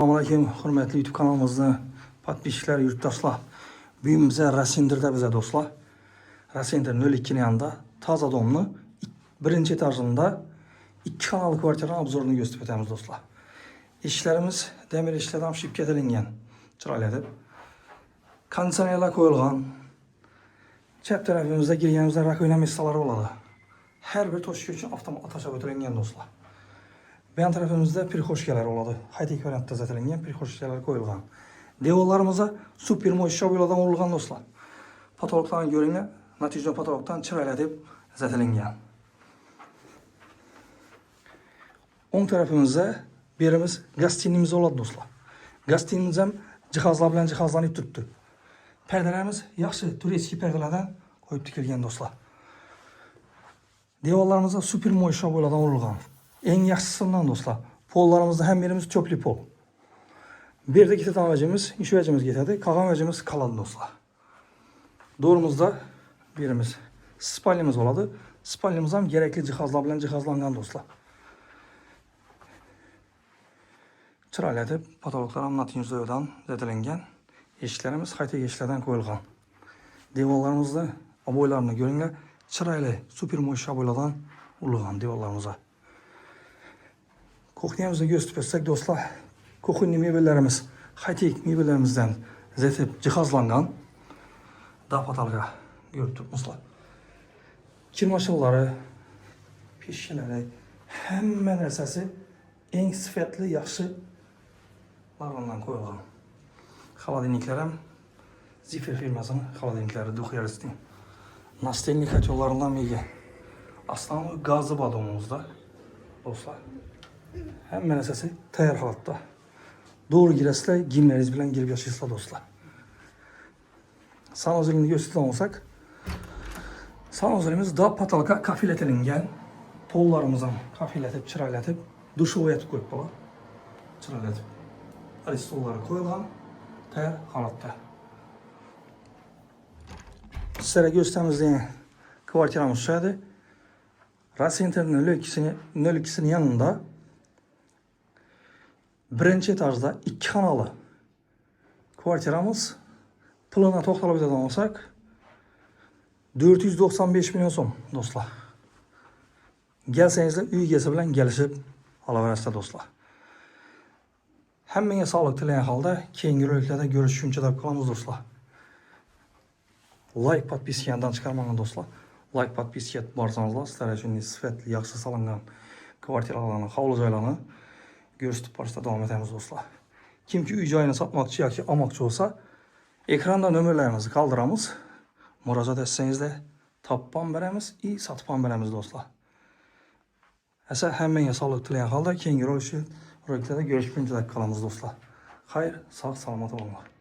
Assalamualaikum, hürmetli YouTube kanalımızda podpishchilar, yurtdoshlar. Bugün bize Rasender'da bize dostlar. Rasender 02'nin yanında Taza domlu birinci etajında 2 kanallı kvartiranın obzorunu gösterip ötemiz dostlar. İşlerimiz demir işlerden şipket elingen. Çırayladı. Kondisyonerler koyulgan. Çep tarafımızda girgenimizde rak oynama istaları oladı. Her bir toşku için avtomat ataşa götürülgen dostlar. Ben tarafımızda pirxoşkeler oladı. Haydi variantda zatelengen pirxoşkeler koyulgan. Devollarımıza super moşşa boyladan vurulgan dostlar. Patologlarını görünle, natijede patologdan çıraylatıp zatelengen. On tarafımızda birimiz gaz tinimiz oladı dostlar. Gaz tinimiz hem cihazlar bilen cihazlanıp tuttu. Perdelerimiz yaxşı tureski perdelerden koyup dikilgen dostlar. Devollarımıza super moşşa boyladan vurulgan. En yaxşısından dostlar. Pollarımızda hem birimiz çöplü pol. Bir de iki tane vecimiz, iş vecimiz getirdi. Kalan vecimiz kaladı dostlar. Doğrumuzda birimiz spalyemiz oladı. Spalyemiz hem gerekli cihazlar bilen cihazlangan dostlar. Çırayladı patologlar anlatınca öden zedelengen. Eşiklerimiz hayta eşiklerden koyulgan. Devallarımızda aboylarını görünle çıraylı super moş aboylardan vurulgan devallarımıza. Kuxnyamızda gösterip dostlar, kuxunni mebellerimiz, high-tech mebellerimizden zetip cihazlangan. Da patalga görüp tutmuşlar. Kirmaşıqları, peşkeleri, hemen esası en sıfatlı, yaxşı larvandan koyulgan. Xaladinliklerim, Zifir firmasının xaladinlikleri duxyarıstin. Nastelnik atıyorlarından bilgi. Aslında gazlı badonumuzda dostlar. Hemen esası tayar halatta. Doğru giresle gimleriz bilen girip yaşayısla dostlar. Sanozilini gösterden olsak, sanozilimiz da patalka kafiletilingen. Pollarımızdan kafiletip, çıraylatıp, duşu oyatip koyup bala. Çıraylatıp. Aristolları koyulan tayar halatta. Sizlere göstermemizden kvartiramız şöyle. Rasender'in 02'sinin yanında birinci etajda 2 kanalı kvartiramız pılına toxtalab eden olsak 495 milyon so'm dostlar. Gelseniz de uy egasi bilan gelishib olaverasizlar dostlar. Hammaga sog'lik tilagan holda keyingi roliklarda görüşüşünce deb qolamiz dostlar. Like podpiska yandan chiqarmagan dostlar. Like podpiska etib borsanizlar sizlar uchun sifatli yaxshi solingan kvartiralarni, hovli joylarni görüşüp barışta devam edemiz dostlar. Kimki uy joyini satmakçı yoki olmoqchi bo'lsa, ekranda nömerlerimizni qoldiramiz. Murojaat etsangiz de topib beramiz, sotib ham beramiz dostlar. Esa hammaga sog'lik tilagan holda keyingi roliklarda görüşüp qolamiz dostlar. Xayr, sog' salomat bo'linglar.